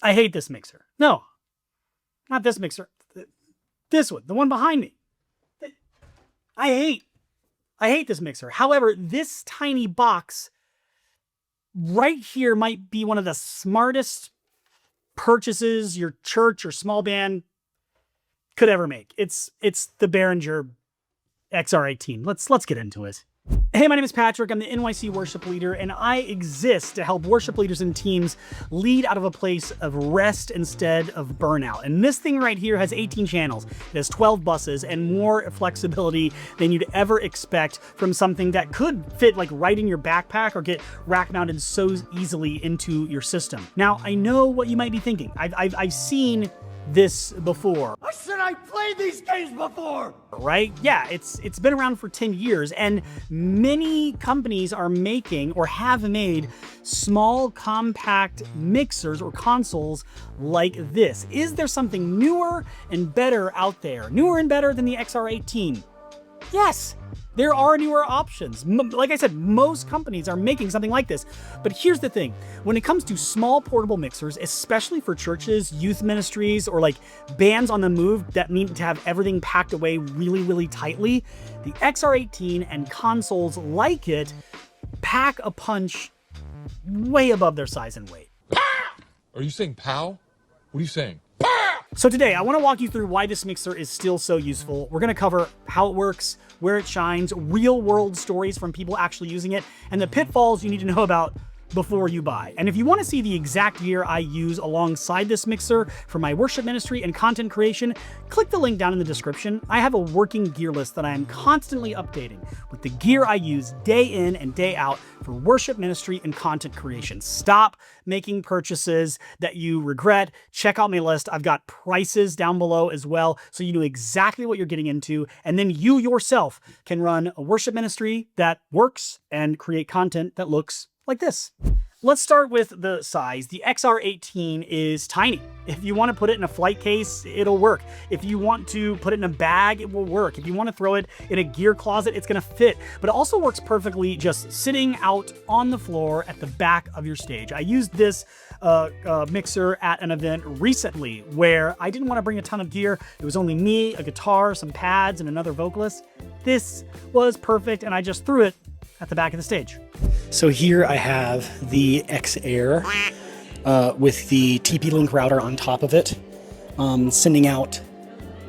I hate this mixer. No, not this mixer. This one, the one behind me. I hate this mixer. However, this tiny box right here might be one of the smartest purchases your church or small band could ever make. It's the Behringer XR18. Let's get into it. Hey, my name is Patrick. I'm the NYC worship leader, and I exist to help worship leaders and teams lead out of a place of rest instead of burnout. And this thing right here has 18 channels. It has 12 buses and more flexibility than you'd ever expect from something that could fit like right in your backpack or get rack mounted so easily into your system. Now, I know what you might be thinking. I've seen this before. I said I played these games before! Right? Yeah, it's been around for 10 years, and many companies are making or have made small compact mixers or consoles like this. Is there something newer and better out there? Newer and better than the XR18? Yes, there are newer options. Like I said, most companies are making something like this. But here's the thing. When it comes to small portable mixers, especially for churches, youth ministries, or like bands on the move that need to have everything packed away really, really tightly, the XR18 and consoles like it pack a punch way above their size and weight. Are you saying pow? What are you saying? So today, I want to walk you through why this mixer is still so useful. We're going to cover how it works, where it shines, real-world stories from people actually using it, and the pitfalls you need to know about before you buy. And if you want to see the exact gear I use alongside this mixer for my worship ministry and content creation, click the link down in the description. I have a working gear list that I am constantly updating with the gear I use day in and day out for worship ministry and content creation. Stop making purchases that you regret. Check out my list. I've got prices down below as well, so you know exactly what you're getting into, and then you yourself can run a worship ministry that works and create content that looks like this. Let's start with the size. The XR18 is tiny. If you want to put it in a flight case, it'll work. If you want to put it in a bag, it will work. If you want to throw it in a gear closet, it's going to fit. But it also works perfectly just sitting out on the floor at the back of your stage. I used this mixer at an event recently where I didn't want to bring a ton of gear. It was only me, a guitar, some pads, and another vocalist. This was perfect, and I just threw it at the back of the stage. So here I have the XR with the TP-Link router on top of it, sending out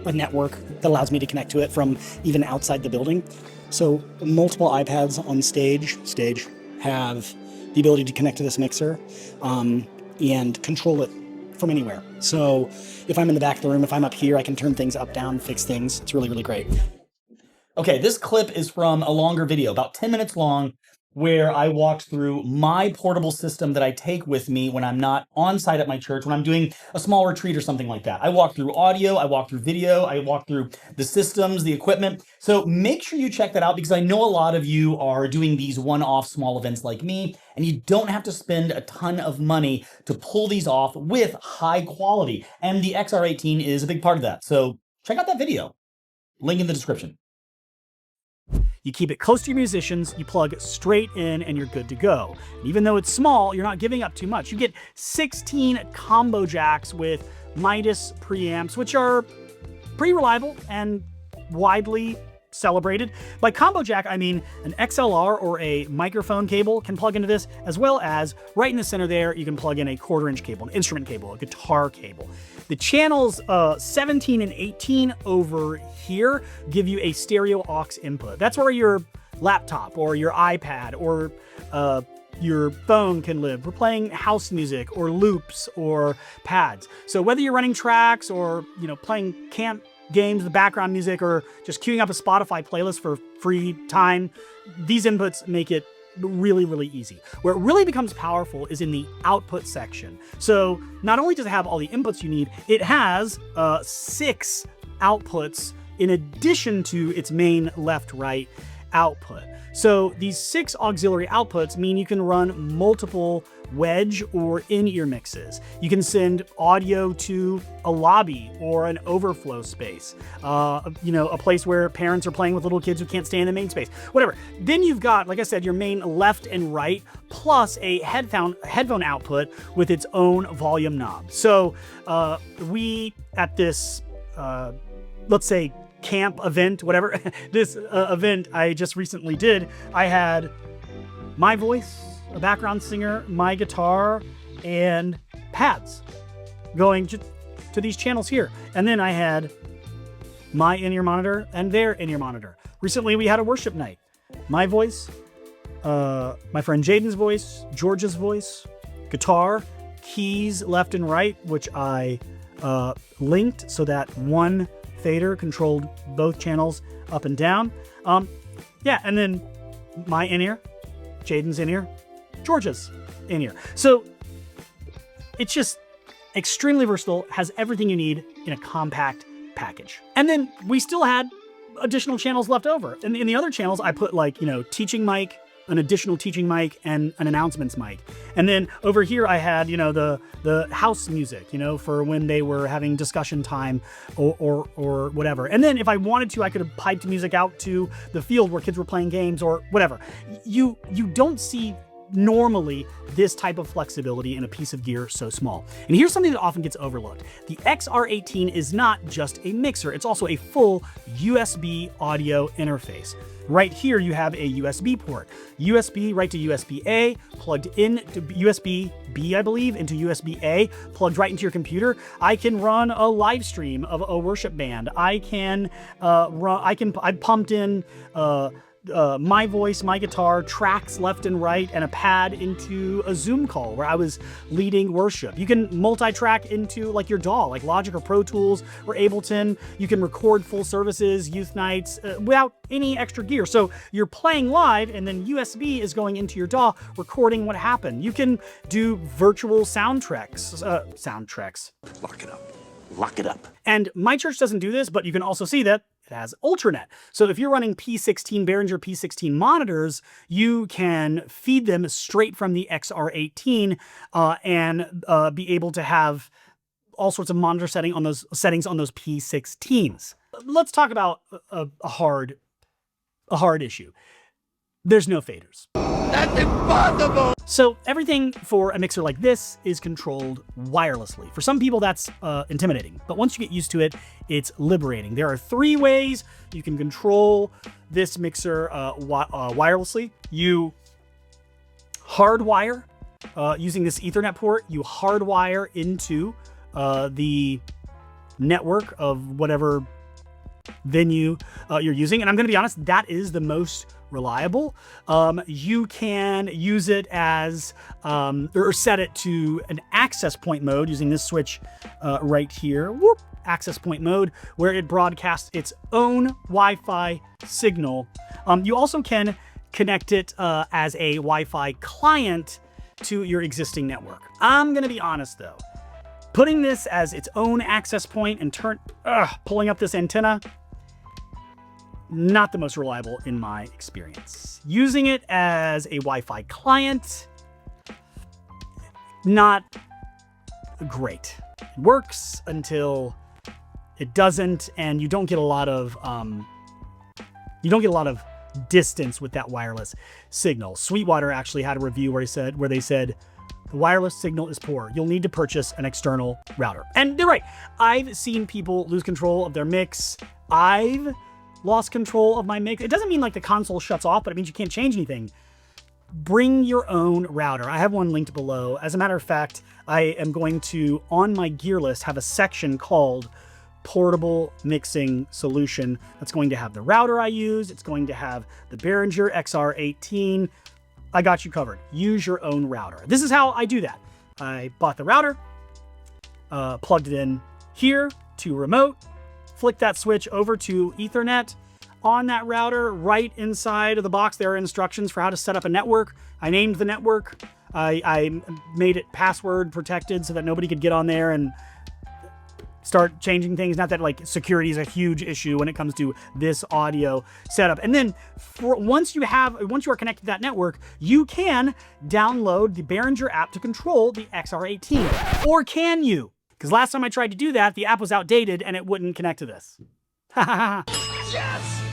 a network that allows me to connect to it from even outside the building. So multiple iPads on stage have the ability to connect to this mixer and control it from anywhere. So if I'm in the back of the room, if I'm up here, I can turn things up, down, fix things. It's really, really great. Okay, this clip is from a longer video, about 10 minutes long, where I walked through my portable system that I take with me when I'm not on site at my church, when I'm doing a small retreat or something like that. I walk through audio, I walk through video, I walk through the systems, the equipment. So make sure you check that out, because I know a lot of you are doing these one-off small events like me, and you don't have to spend a ton of money to pull these off with high quality. And the XR18 is a big part of that. So check out that video. Link in the description. You keep it close to your musicians, you plug straight in, and you're good to go. And even though it's small, you're not giving up too much. You get 16 combo jacks with Midas preamps, which are pretty reliable and widely celebrated. By combo jack, I mean an XLR or a microphone cable can plug into this, as well as right in the center there, you can plug in a 1/4-inch cable, an instrument cable, a guitar cable. The channels 17 and 18 over here give you a stereo aux input. That's where your laptop or your iPad or your phone can live. We're playing house music or loops or pads. So whether you're running tracks or playing camp games, the background music, or just queuing up a Spotify playlist for free time, these inputs make it really, really easy. Where it really becomes powerful is in the output section. So not only does it have all the inputs you need, it has 6 outputs in addition to its main left-right output. So these 6 auxiliary outputs mean you can run multiple wedge or in-ear mixes. You can send audio to a lobby or an overflow space, a place where parents are playing with little kids who can't stay in the main space, whatever. Then you've got, like I said, your main left and right, plus a headphone output with its own volume knob. So we, at this, let's say, camp event, whatever, this event I just recently did, I had my voice, a background singer, my guitar, and pads going to these channels here. And then I had my in-ear monitor and their in-ear monitor. Recently, we had a worship night. My voice, my friend Jaden's voice, George's voice, guitar, keys left and right, which I linked so that one fader controlled both channels up and down. Yeah, and then my in-ear, Jaden's in-ear, George's in-ear. So it's just extremely versatile, has everything you need in a compact package. And then we still had additional channels left over. In the other channels, I put teaching mic, an additional teaching mic, and an announcements mic. And then over here I had, the house music, for when they were having discussion time or whatever. And then if I wanted to, I could have piped music out to the field where kids were playing games or whatever. You don't see normally this type of flexibility in a piece of gear so small. And here's something that often gets overlooked. The XR18 is not just a mixer, it's also a full USB audio interface. Right here you have a USB port. USB right to USB-A, plugged in to USB-B, I believe, into USB-A, plugged right into your computer. I can run a live stream of a worship band. I pumped in my voice, my guitar, tracks left and right, and a pad into a Zoom call where I was leading worship. You can multi-track into like your DAW, like Logic or Pro Tools or Ableton. You can record full services, youth nights, without any extra gear. So you're playing live and then USB is going into your DAW, recording what happened. You can do virtual soundtracks. Lock it up. Lock it up. And my church doesn't do this, but you can also see that it has Ultranet. So if you're running P16 Behringer P16 monitors, you can feed them straight from the XR18 and be able to have all sorts of monitor settings on those P16s. Let's talk about a hard issue. There's no faders. That's impossible! So everything for a mixer like this is controlled wirelessly. For some people that's intimidating, but once you get used to it, it's liberating. There are 3 ways you can control this mixer wirelessly. You hardwire, using this Ethernet port, you hardwire into the network of whatever venue you're using. And I'm gonna be honest, that is the most reliable. You can use it as, or set it to an access point mode using this switch right here. Whoop, access point mode, where it broadcasts its own Wi-Fi signal. You also can connect it as a Wi-Fi client to your existing network. I'm gonna be honest though, putting this as its own access point and pulling up this antenna, not the most reliable in my experience. Using it as a Wi-Fi client, not great. It works until it doesn't, and you don't get a lot of distance with that wireless signal. Sweetwater actually had a review where they said the wireless signal is poor. You'll need to purchase an external router. And they're right. I've seen people lose control of their mix. I've lost control of my mix. It doesn't mean like the console shuts off, but it means you can't change anything. Bring your own router. I have one linked below. As a matter of fact, I am going to, on my gear list, have a section called Portable Mixing Solution. That's going to have the router I use. It's going to have the Behringer XR18. I got you covered. Use your own router. This is how I do that. I bought the router, plugged it in here to remote, flick that switch over to Ethernet. On that router, right inside of the box, there are instructions for how to set up a network. I named the network. I made it password protected so that nobody could get on there and start changing things. Not that like security is a huge issue when it comes to this audio setup. And then once you are connected to that network, you can download the Behringer app to control the XR18. Or can you? Because last time I tried to do that, the app was outdated and it wouldn't connect to this. Yes!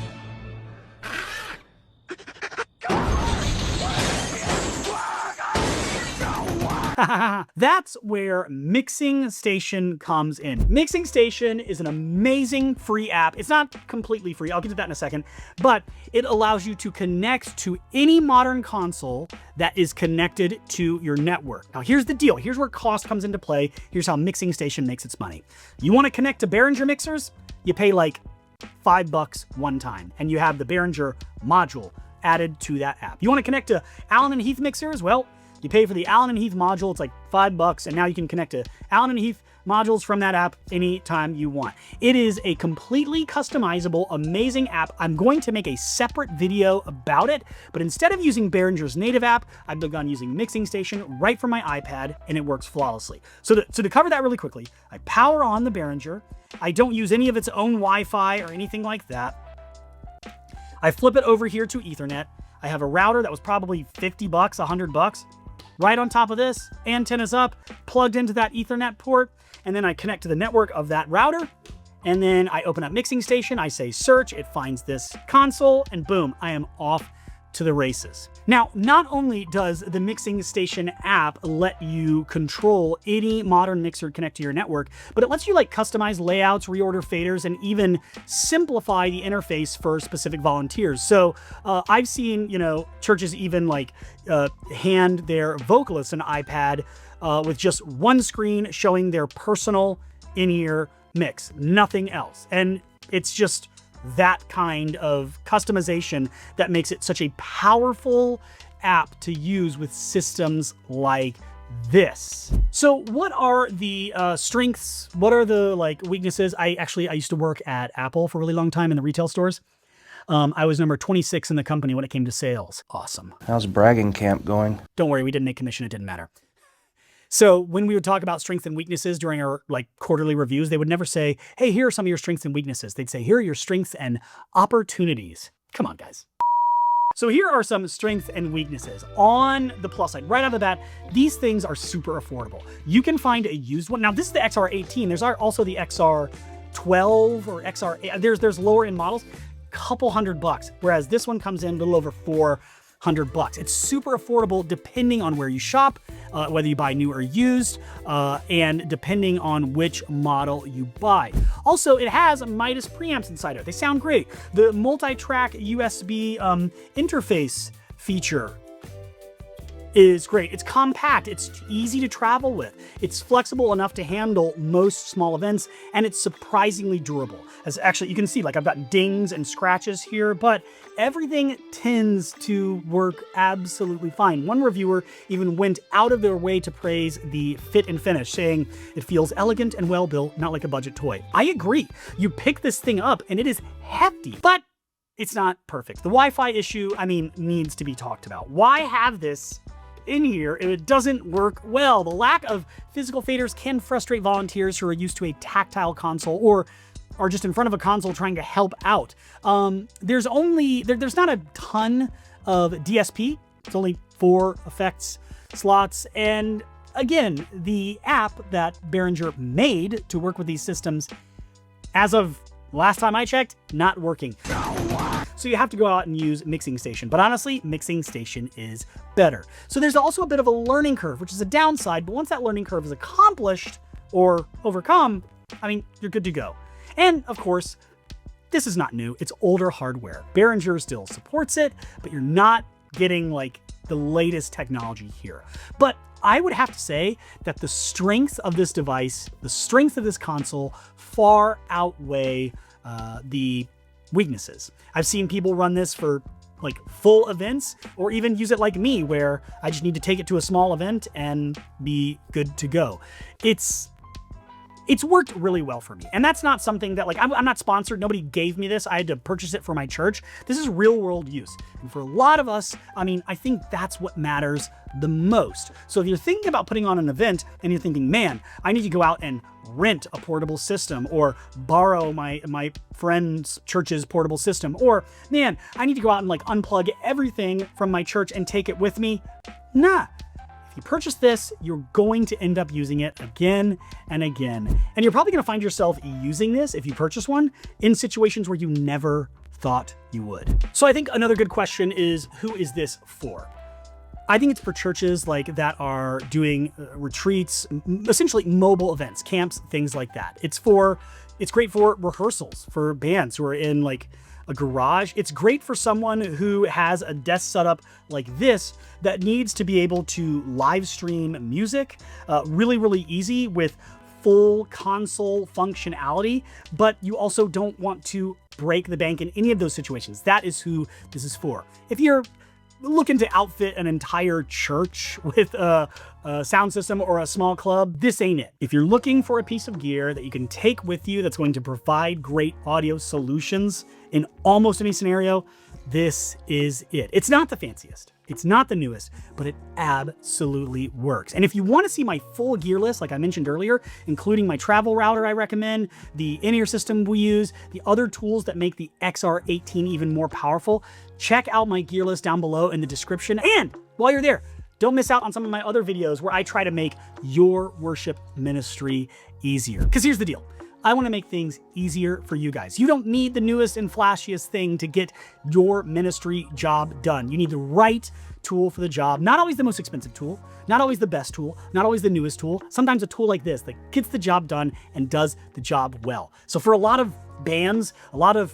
That's where Mixing Station comes in. Mixing Station is an amazing free app. It's not completely free, I'll get to that in a second, but it allows you to connect to any modern console that is connected to your network. Now here's the deal, here's where cost comes into play, here's how Mixing Station makes its money. You wanna connect to Behringer mixers? You pay like $5 one time, and you have the Behringer module added to that app. You wanna connect to Allen and Heath mixers? Well, you pay for the Allen and Heath module, it's like $5, and now you can connect to Allen and Heath modules from that app anytime you want. It is a completely customizable, amazing app. I'm going to make a separate video about it, but instead of using Behringer's native app, I've begun using Mixing Station right from my iPad, and it works flawlessly. So to cover that really quickly, I power on the Behringer. I don't use any of its own Wi-Fi or anything like that. I flip it over here to Ethernet. I have a router that was probably $50, $100. Right on top of this, antennas up, plugged into that Ethernet port, and then I connect to the network of that router, and then I open up Mixing Station, I say search, it finds this console, and boom, I am off to the races. Now, not only does the Mixing Station app let you control any modern mixer connect to your network, but it lets you like customize layouts, reorder faders, and even simplify the interface for specific volunteers. So I've seen, churches even like hand their vocalists an iPad with just one screen showing their personal in-ear mix, nothing else. And it's just that kind of customization that makes it such a powerful app to use with systems like this. So what are the strengths? What are the weaknesses? I used to work at Apple for a really long time in the retail stores. I was number 26 in the company when it came to sales. Awesome. How's bragging camp going? Don't worry, we didn't make commission. It didn't matter. So when we would talk about strengths and weaknesses during our quarterly reviews, they would never say, hey, here are some of your strengths and weaknesses. They'd say, here are your strengths and opportunities. Come on, guys. So here are some strengths and weaknesses. On the plus side, right out of the bat, these things are super affordable. You can find a used one. Now, this is the XR18. There's also the XR12 or XR8. There's lower end models, couple $100, whereas this one comes in a little over $400. It's super affordable depending on where you shop, whether you buy new or used, and depending on which model you buy. Also, it has Midas preamps inside it. They sound great. The multi-track USB interface feature is great. It's compact, it's easy to travel with, it's flexible enough to handle most small events, and it's surprisingly durable. As actually, you can see, I've got dings and scratches here, but everything tends to work absolutely fine. One reviewer even went out of their way to praise the fit and finish, saying it feels elegant and well built, not like a budget toy. I agree. You pick this thing up and it is hefty, but it's not perfect. The Wi-Fi issue, needs to be talked about. Why have this in here if it doesn't work well? The lack of physical faders can frustrate volunteers who are used to a tactile console or are just in front of a console trying to help out. There's not a ton of DSP. It's only 4 effects slots. And again, the app that Behringer made to work with these systems, as of last time I checked, not working. So you have to go out and use Mixing Station. But honestly, Mixing Station is better. So there's also a bit of a learning curve, which is a downside. But once that learning curve is accomplished or overcome, you're good to go. And of course, this is not new. It's older hardware. Behringer still supports it, but you're not getting the latest technology here. But I would have to say that the strength of this device, the strength of this console far outweigh the weaknesses. I've seen people run this for full events, or even use it like me, where I just need to take it to a small event and be good to go. It's It's worked really well for me. And that's not something that, like, I'm not sponsored. Nobody gave me this. I had to purchase it for my church. This is real world use. And for a lot of us, I mean, I think that's what matters the most. So if you're thinking about putting on an event and you're thinking, man, I need to go out and rent a portable system or borrow my friend's church's portable system, or man, I need to go out and like unplug everything from my church and take it with me. Nah. If you purchase this, you're going to end up using it again and again. And you're probably going to find yourself using this, if you purchase one, in situations where you never thought you would. So I think another good question is, who is this for? I think it's for churches like that are doing retreats, essentially mobile events, camps, things like that. It's great for rehearsals, for bands who are in like a garage. It's great for someone who has a desk setup like this that needs to be able to live stream music really, really easy with full console functionality, but you also don't want to break the bank in any of those situations. That is who this is for. If you're looking to outfit an entire church with a sound system or a small club, this ain't it. If you're looking for a piece of gear that you can take with you that's going to provide great audio solutions in almost any scenario, this is it. It's not the fanciest, it's not the newest, but it absolutely works. And if you want to see my full gear list, like I mentioned earlier, including my travel router I recommend, the in-ear system we use, the other tools that make the XR18 even more powerful, check out my gear list down below in the description. And while you're there, don't miss out on some of my other videos where I try to make your worship ministry easier. Because here's the deal. I want to make things easier for you guys. You don't need the newest and flashiest thing to get your ministry job done. You need the right tool for the job. Not always the most expensive tool, not always the best tool, not always the newest tool. Sometimes a tool like this that gets the job done and does the job well. So for a lot of bands, a lot of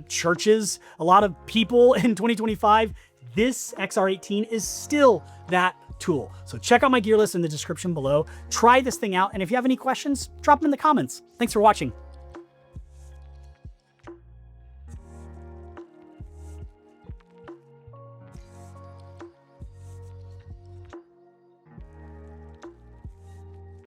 churches, a lot of people in 2025, this XR18 is still that tool. So check out my gear list in the description below. Try this thing out. And if you have any questions, drop them in the comments. Thanks for watching.